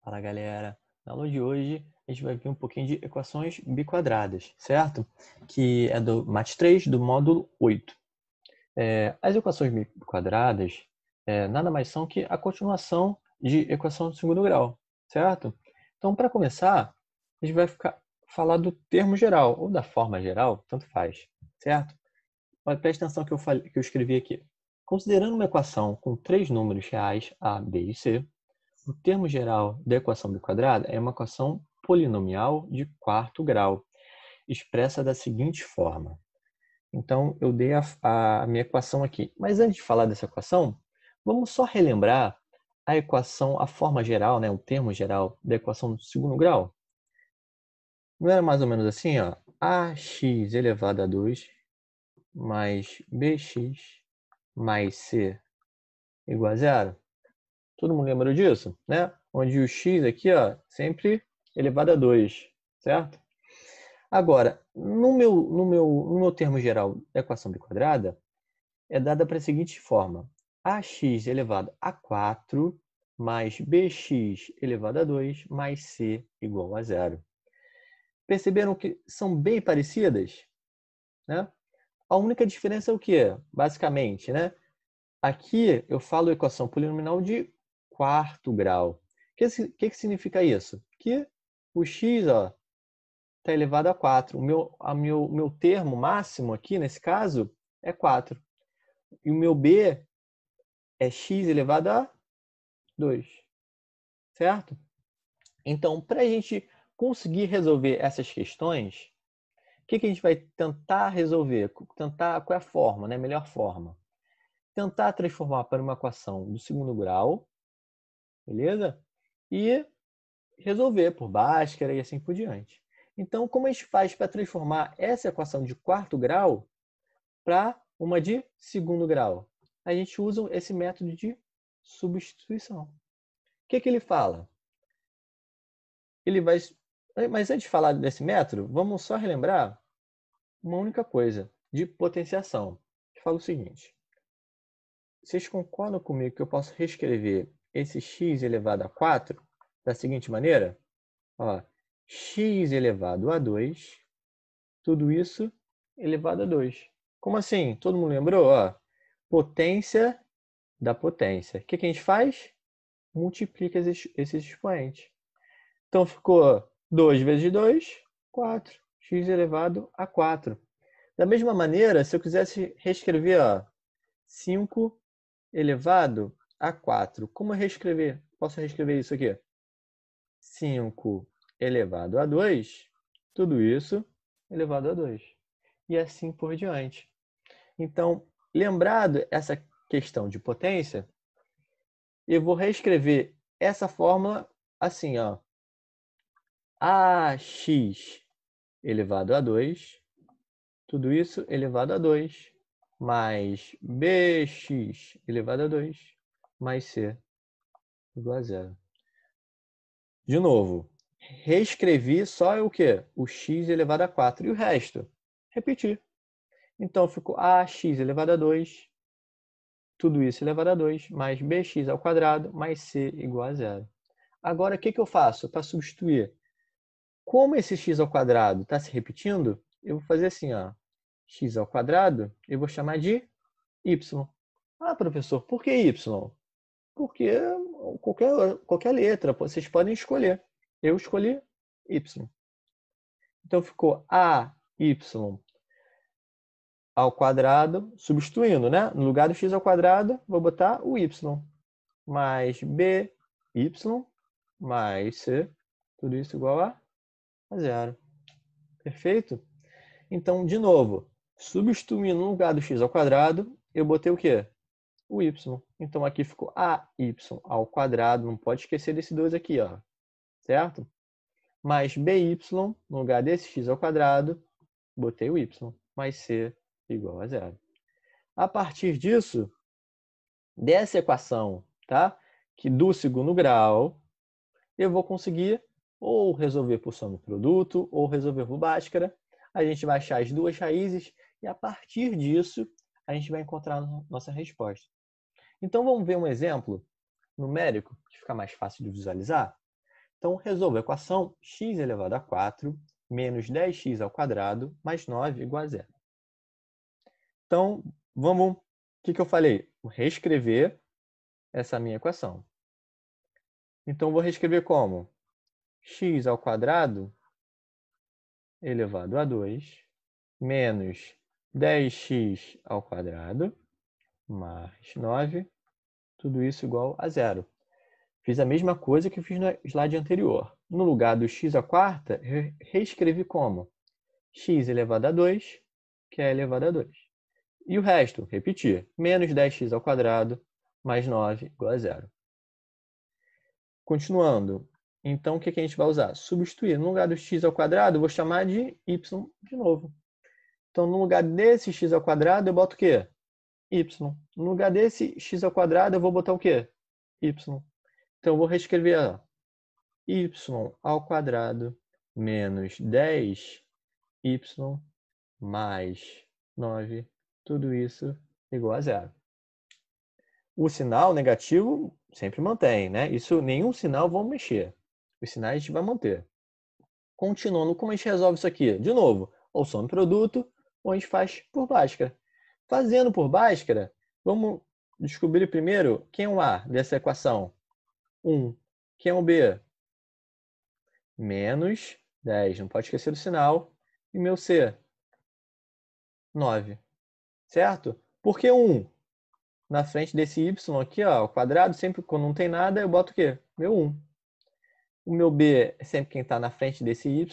Fala galera, na aula de hoje a gente vai ver um pouquinho de equações biquadradas, certo? Que é do Math 3 do módulo 8. As equações biquadradas nada mais são que a continuação de equação de segundo grau, certo? Então, para começar, a gente vai falar do termo geral ou da forma geral, tanto faz, certo? Mas preste atenção que eu escrevi aqui. Considerando uma equação com três números reais, a, b e c, o termo geral da equação biquadrada é uma equação polinomial de quarto grau, expressa da seguinte forma. Então, eu dei a minha equação aqui. Mas antes de falar dessa equação, vamos só relembrar a equação, a forma geral, né, o termo geral da equação do segundo grau. Não era mais ou menos assim, ó? Ax elevado a 2 mais bx mais c igual a zero. Todo mundo lembrou disso, né? Onde o x aqui, ó, sempre elevado a 2, certo? Agora, no meu termo geral da equação biquadrada, é dada para a seguinte forma. Ax elevado a 4 mais bx elevado a 2 mais c igual a zero. Perceberam que são bem parecidas? Né? A única diferença é o quê? Basicamente, né? Aqui eu falo equação polinomial de quarto grau. O que significa isso? Que o x está elevado a 4. O meu termo máximo aqui, nesse caso, é 4. E o meu b é x elevado a 2. Certo? Então, para a gente conseguir resolver essas questões, o que a gente vai tentar resolver? Qual é a forma, né? Melhor forma. Tentar transformar para uma equação do segundo grau, beleza? E resolver por Bhaskara e assim por diante. Então, como a gente faz para transformar essa equação de quarto grau para uma de segundo grau? A gente usa esse método de substituição. O que ele fala? Ele vai... Mas antes de falar desse método, vamos só relembrar uma única coisa, de potenciação. Que fala o seguinte. Vocês concordam comigo que eu posso reescrever esse x elevado a 4 da seguinte maneira? Ó, x elevado a 2, tudo isso elevado a 2. Como assim? Todo mundo lembrou? Ó, potência da potência. O que a gente faz? Multiplica esses expoentes. Então, ficou 2 vezes 2, 4. X elevado a 4. Da mesma maneira, se eu quisesse reescrever 5 elevado a 4, como eu reescrever? Posso reescrever isso aqui? 5 elevado a 2, tudo isso elevado a 2. E assim por diante. Então, lembrado essa questão de potência, eu vou reescrever essa fórmula assim, ó. AX elevado a 2, tudo isso elevado a 2, mais BX elevado a 2, mais C igual a zero. De novo, reescrevi só o quê? O x elevado a 4. E o resto? Repetir. Então, ficou ax elevado a 2, tudo isso elevado a 2, mais bx ao quadrado, mais c igual a zero. Agora, o que eu faço para substituir? Como esse x ao quadrado está se repetindo, eu vou fazer assim, ó. X ao quadrado, eu vou chamar de y. Ah, professor, por que y? Porque qualquer letra, vocês podem escolher. Eu escolhi y. Então, ficou AY ao quadrado, substituindo, né? No lugar do x ao quadrado, vou botar o y. Mais BY mais C, tudo isso igual a zero. Perfeito? Então, de novo, substituindo no lugar do x ao quadrado, eu botei o quê? O y. Então, aqui ficou AY ao quadrado, não pode esquecer desse 2 aqui, ó. Certo? Mais BY, no lugar desse x ao quadrado, botei o y, mais C igual a zero. A partir disso, dessa equação, tá? Que do segundo grau, eu vou conseguir ou resolver por soma e produto, ou resolver por Bhaskara. A gente vai achar as duas raízes e, a partir disso, a gente vai encontrar a nossa resposta. Então, vamos ver um exemplo numérico, que fica mais fácil de visualizar. Então, resolva a equação x elevado a 4 menos 10x ao quadrado mais 9 igual a zero. Então, vamos... O que eu falei? Vou reescrever essa minha equação. Então, vou reescrever como? X ao quadrado elevado a 2 menos 10x ao quadrado mais 9, tudo isso igual a zero. Fiz a mesma coisa que eu fiz no slide anterior. No lugar do x à quarta, reescrevi como? X elevado a 2, que é elevado a 2. E o resto, repetir, menos 10x ao quadrado mais 9 igual a zero. Continuando, então o que a gente vai usar? Substituir. No lugar do x ao quadrado, eu vou chamar de y de novo. Então, no lugar desse x ao quadrado, eu boto o quê? Y. No lugar desse x ao quadrado, eu vou botar o quê? Y. Então, eu vou reescrever y ao quadrado menos 10y mais 9, tudo isso igual a zero. O sinal negativo sempre mantém, né? Isso, nenhum sinal vão mexer. Os sinais a gente vai manter. Continuando, como a gente resolve isso aqui? De novo, ou soma produto, ou a gente faz por Bhaskara. Fazendo por Bhaskara, vamos descobrir primeiro quem é o A dessa equação. 1. Quem é o B? Menos 10. Não pode esquecer do sinal. E meu C? 9. Certo? Por que 1? Na frente desse y aqui, ó, o quadrado, sempre quando não tem nada, eu boto o quê? Meu 1. O meu B é sempre quem está na frente desse y,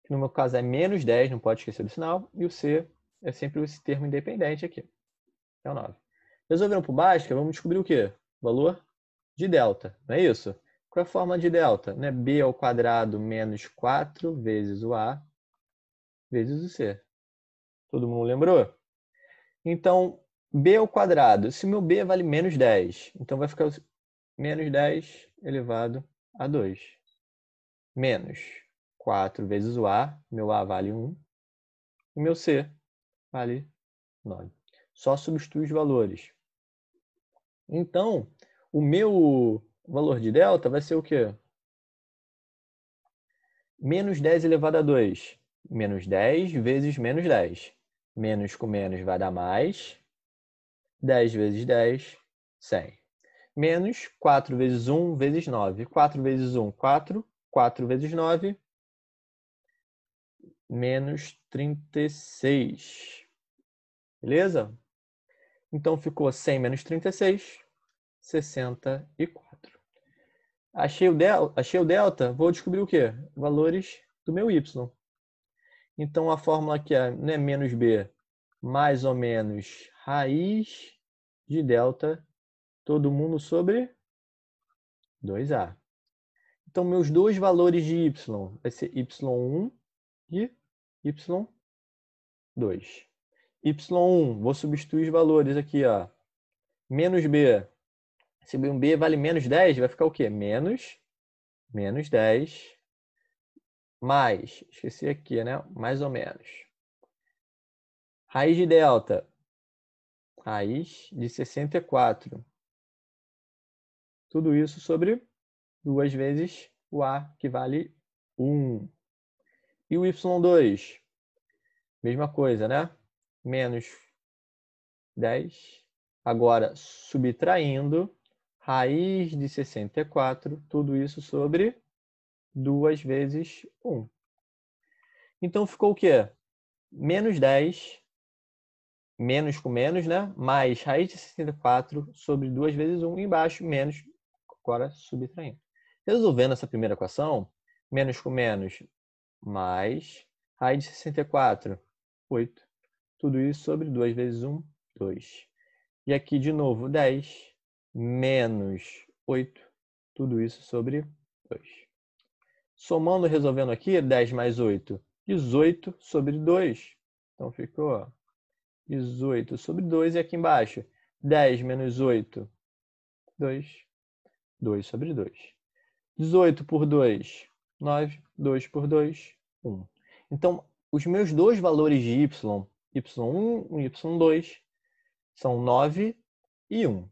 que no meu caso é menos 10, não pode esquecer do sinal. E o C é sempre esse termo independente aqui, que é o 9. Resolvendo por Bhaskara, vamos descobrir o quê? O valor de delta, não é isso? Qual é a forma de delta? Né? B ao quadrado menos 4 vezes o A vezes o C. Todo mundo lembrou? Então, B ao quadrado, se o meu B vale menos 10, então vai ficar menos 10 elevado a 2. Menos 4 vezes o A, meu A vale 1, e meu C vale 9. Só substitui os valores. Então, o meu valor de delta vai ser o quê? Menos 10 elevado a 2. Menos 10 vezes menos 10. Menos com menos vai dar mais. 10 vezes 10, 100. Menos 4 vezes 1 vezes 9. 4 vezes 1, 4. 4 vezes 9, menos 36. Beleza? Então, ficou 100 menos 36, 64. Achei o delta, vou descobrir o quê? Valores do meu y. Então, a fórmula aqui é, né, menos b mais ou menos raiz de delta, todo mundo sobre 2a. Então, meus dois valores de y vai ser y1 e y2. y1, vou substituir os valores aqui, ó. Menos b. Se um b vale menos 10, vai ficar o quê? Menos 10 mais, esqueci aqui, né? Mais ou menos. Raiz de delta. Raiz de 64. Tudo isso sobre 2 vezes o A, que vale 1. E o y2? Mesma coisa, né? Menos 10. Agora, subtraindo, raiz de 64, tudo isso sobre 2 vezes 1. Então, ficou o quê? Menos 10, menos com menos, né? Mais raiz de 64 sobre 2 vezes 1. Embaixo, menos, agora subtraindo. Resolvendo essa primeira equação, menos com menos, mais raiz de 64, 8. Tudo isso sobre 2 vezes 1, 2. E aqui, de novo, 10 menos 8. Tudo isso sobre 2. Somando e resolvendo aqui, 10 mais 8, 18 sobre 2. Então, ficou 18 sobre 2. E aqui embaixo, 10 menos 8, 2. 2 sobre 2. 18 por 2, 9. 2 por 2, 1. Então, os meus dois valores de y, y1 e y2, são 9 e 1.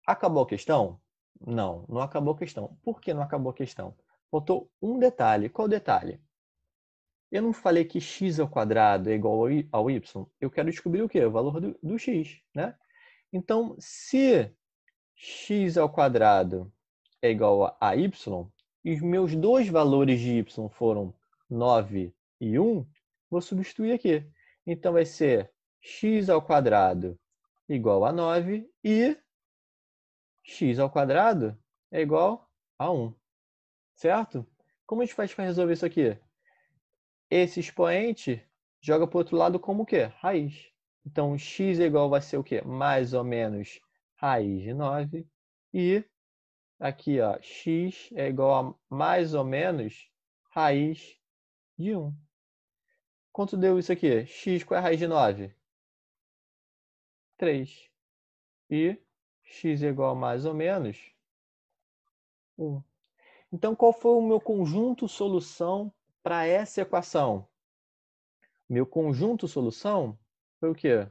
Acabou a questão? Não, não acabou a questão. Por que não acabou a questão? Faltou um detalhe. Qual detalhe? Eu não falei que x ao quadrado é igual ao y. Eu quero descobrir o quê? O valor do x, né? Então, se x ao quadrado é igual a y, e os meus dois valores de y foram 9 e 1, vou substituir aqui. Então, vai ser x ao quadrado igual a 9 e x ao quadrado é igual a 1, certo? Como a gente faz para resolver isso aqui? Esse expoente joga para o outro lado como o quê? Raiz. Então, x é igual vai ser o quê? Mais ou menos raiz de 9. E aqui, ó, x é igual a mais ou menos raiz de 1. Quanto deu isso aqui? X, qual é a raiz de 9? 3. E x é igual a mais ou menos 1. Então, qual foi o meu conjunto solução para essa equação? Meu conjunto solução foi o quê?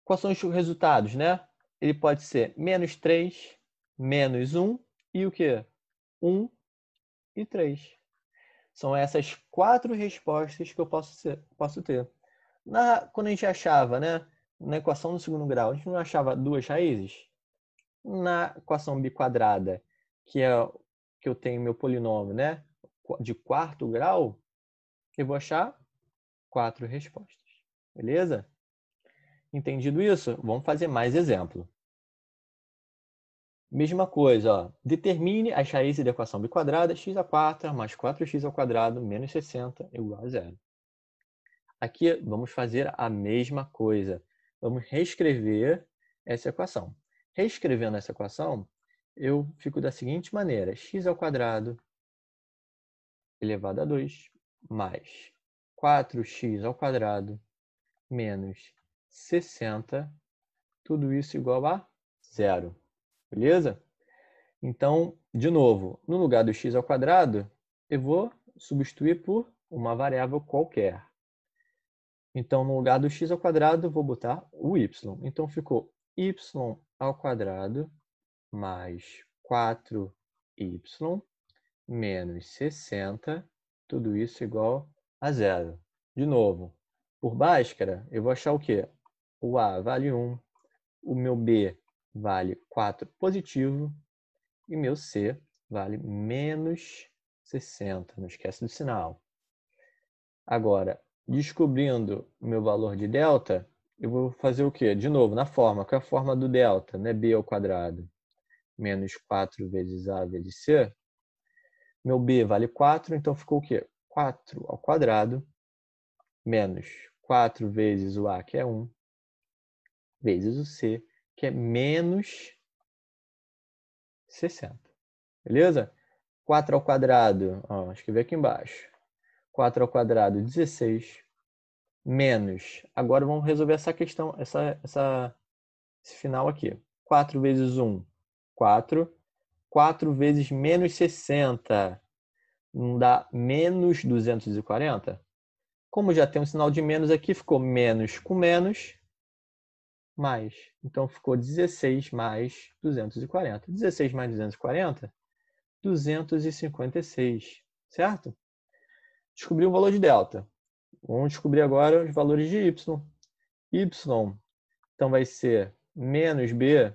Quais são os resultados, né? Ele pode ser menos 3, menos 1 e o quê? 1 e 3. São essas 4 respostas que eu posso ter. Quando a gente achava, né, na equação do segundo grau, a gente não achava duas raízes? Na equação biquadrada, que é que eu tenho meu polinômio, né, de quarto grau, eu vou achar 4 respostas. Beleza? Entendido isso? Vamos fazer mais exemplo. Mesma coisa, ó. Determine as raízes da equação biquadrada x a 4 mais 4x ao quadrado menos 60 igual a zero. Aqui vamos fazer a mesma coisa. Vamos reescrever essa equação. Reescrevendo essa equação, eu fico da seguinte maneira: x ao quadrado elevado a 2 mais 4x ao quadrado menos 60, tudo isso igual a zero. Beleza? Então, de novo, no lugar do x ao quadrado, eu vou substituir por uma variável qualquer. Então, no lugar do x ao quadrado, eu vou botar o y. Então, ficou y ao quadrado mais 4y menos 60, tudo isso igual a zero. De novo, por Bhaskara, eu vou achar o quê? O a vale 1, o meu b vale 4 positivo, e meu C vale menos 60. Não esquece do sinal. Agora, descobrindo o meu valor de delta, eu vou fazer o quê? De novo, na forma. Qual é a forma do delta? Né? B ao quadrado menos 4 vezes A vezes C. Meu B vale 4, então ficou o quê? 4 ao quadrado menos 4 vezes o A, que é 1, vezes o C, que é menos 60. Beleza? 4 ao quadrado, ó, escrevi aqui embaixo. 4 ao quadrado, 16, menos. Agora vamos resolver essa questão, esse final aqui. 4 vezes 1, 4. 4 vezes menos 60, não dá menos 240? Como já tem um sinal de menos aqui, ficou menos com menos, mais. Então ficou 16 mais 240. 16 mais 240, 256, certo? Descobri o valor de delta. Vamos descobrir agora os valores de y. Y, então, vai ser menos b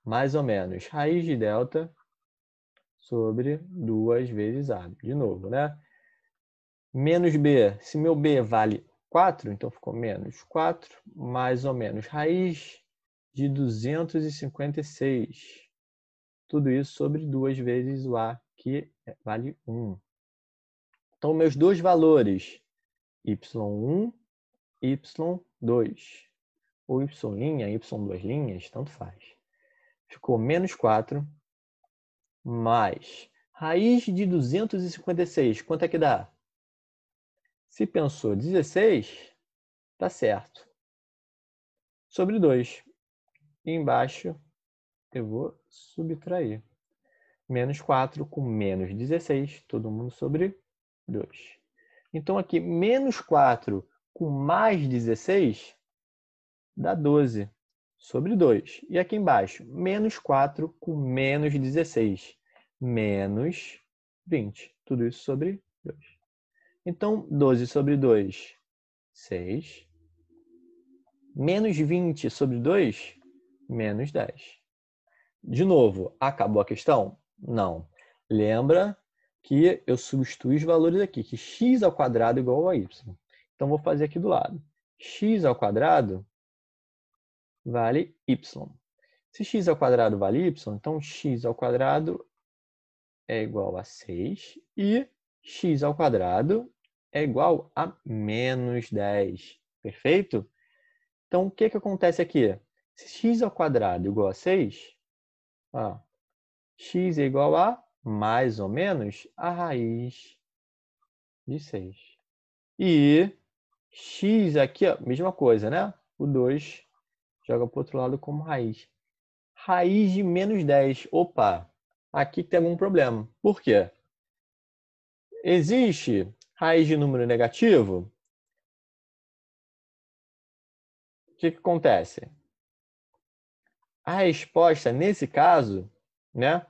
mais ou menos raiz de delta sobre 2 vezes a. De novo, né? Menos b, se meu b vale 4, então ficou menos 4, mais ou menos raiz de 256. Tudo isso sobre 2 vezes o a, que vale 1. Então, meus dois valores, y1 e y2, ou y', y2', tanto faz. Ficou menos 4 mais raiz de 256. Quanto é que dá? Se pensou 16, tá certo. Sobre 2. E embaixo eu vou subtrair. Menos 4 com menos 16, todo mundo sobre 2. Então aqui, menos 4 com mais 16 dá 12. sobre 2. E aqui embaixo, menos 4 com menos 16. Menos 20. Tudo isso sobre 2. Então, 12 sobre 2, 6. Menos 20 sobre 2, menos 10. De novo, acabou a questão? Não. Lembra que eu substituo os valores aqui, que x ao quadrado é igual a y. Então, vou fazer aqui do lado. X ao quadrado vale y. Se x ao quadrado vale y, então x ao quadrado é igual a 6 e x ao quadrado é igual a menos 10. Perfeito? Então, o que acontece aqui? Se x ao quadrado é igual a 6, ó, x é igual a mais ou menos a raiz de 6. E x aqui, ó, mesma coisa, né? O 2 joga para o outro lado como raiz. Raiz de menos 10. Opa, aqui tem algum problema. Por quê? Existe raiz de número negativo? O que acontece? A resposta, nesse caso, né,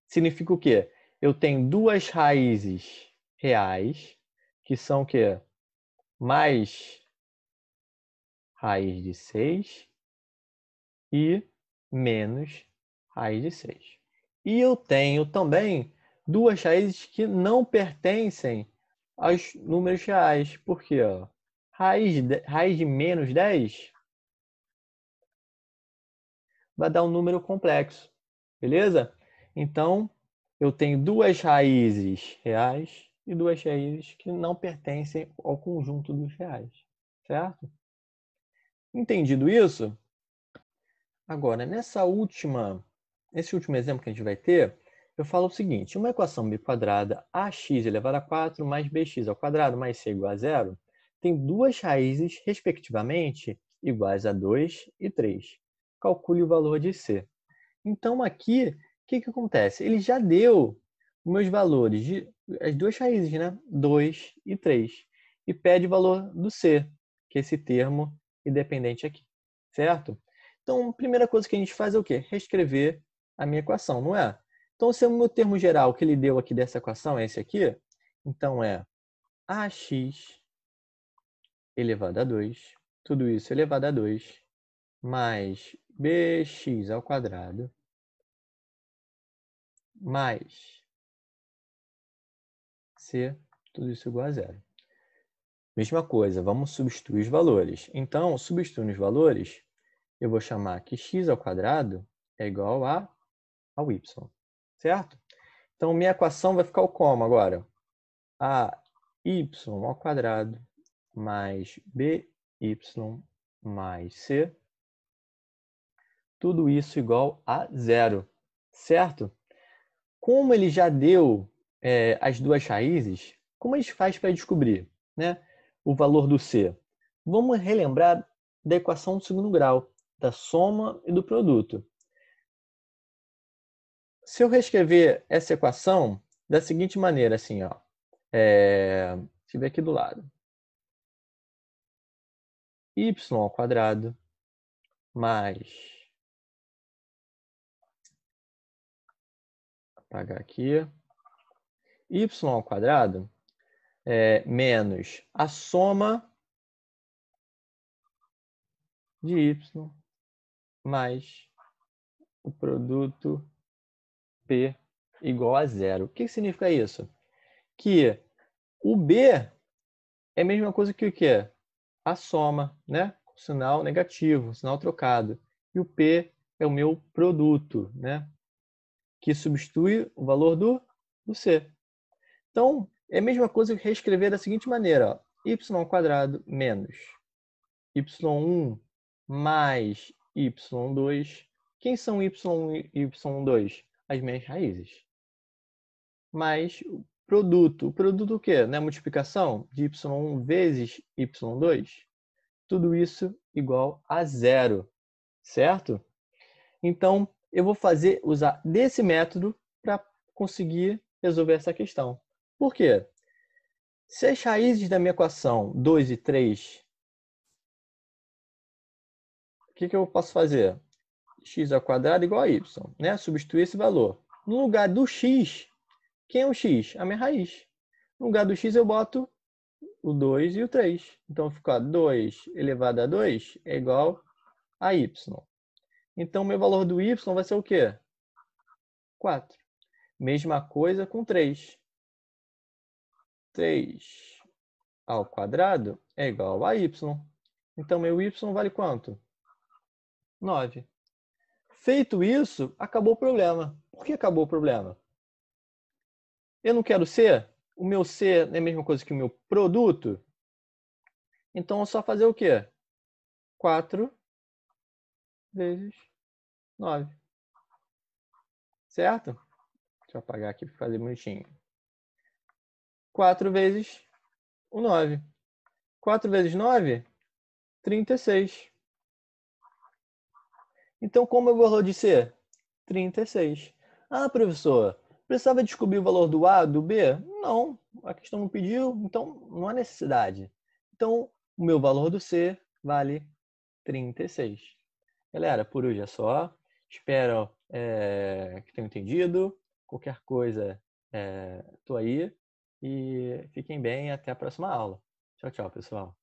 significa o quê? Eu tenho duas raízes reais, que são o quê? Mais raiz de 6 e menos raiz de 6. E eu tenho também duas raízes que não pertencem aos números reais. Por quê? Raiz de menos 10 vai dar um número complexo, beleza? Então, eu tenho duas raízes reais e duas raízes que não pertencem ao conjunto dos reais, certo? Entendido isso? Agora, nesse último exemplo que a gente vai ter, eu falo o seguinte: uma equação biquadrada ax elevado a 4 mais bx ao quadrado mais c igual a 0 tem duas raízes, respectivamente, iguais a 2 e 3. Calcule o valor de c. Então, aqui, o que acontece? Ele já deu os meus valores, as duas raízes, né? 2 e 3. E pede o valor do c, que é esse termo independente aqui, certo? Então, a primeira coisa que a gente faz é o quê? Reescrever a minha equação, não é? Então, se o meu termo geral que ele deu aqui dessa equação é esse aqui, então é ax elevado a 2, tudo isso elevado a 2, mais bx ao quadrado, mais c, tudo isso igual a zero. Mesma coisa, vamos substituir os valores. Então, substituindo os valores, eu vou chamar que x ao quadrado é igual ao y, certo? Então, minha equação vai ficar como agora? A y ao quadrado mais by mais c, tudo isso igual a zero, certo? Como ele já deu as duas raízes, como a gente faz para descobrir, né, o valor do c? Vamos relembrar da equação do segundo grau, da soma e do produto. Se eu reescrever essa equação da seguinte maneira, assim, ó, deixa eu ver aqui do lado. Y ao quadrado mais, apagar aqui, y ao quadrado menos a soma de y mais o produto P igual a zero. O que significa isso? Que o B é a mesma coisa que o quê? A soma, né? O sinal negativo, o sinal trocado. E o P é o meu produto, né? Que substitui o valor do C. Então, é a mesma coisa que reescrever da seguinte maneira: ó, y ao quadrado menos y1 mais y2. Quem são y1 e y2? As minhas raízes. Mais o produto. O produto o quê? Não é multiplicação de y1 vezes y2? Tudo isso igual a zero, certo? Então, eu vou usar desse método para conseguir resolver essa questão. Por quê? Se as raízes da minha equação 2 e 3, que eu posso fazer? X ao quadrado igual a y, né? Substituir esse valor. No lugar do x, quem é o x? A minha raiz. No lugar do x eu boto o 2 e o 3. Então fica 2 elevado a 2 é igual a y. Então meu valor do y vai ser o quê? 4. Mesma coisa com 3. 3 ao quadrado é igual a y. Então meu y vale quanto? 9. Feito isso, acabou o problema. Por que acabou o problema? Eu não quero C? O meu C é a mesma coisa que o meu produto? Então é só fazer o quê? 4 vezes 9. Certo? Deixa eu apagar aqui para fazer bonitinho. 4 vezes o 9. 4 vezes 9? 36. Então, como é o valor de C? 36. Ah, professor, precisava descobrir o valor do A, do B? Não, a questão não pediu, então não há necessidade. Então, o meu valor do C vale 36. Galera, por hoje é só. Espero que tenham entendido. Qualquer coisa, estou aí. E fiquem bem, até a próxima aula. Tchau, tchau, pessoal.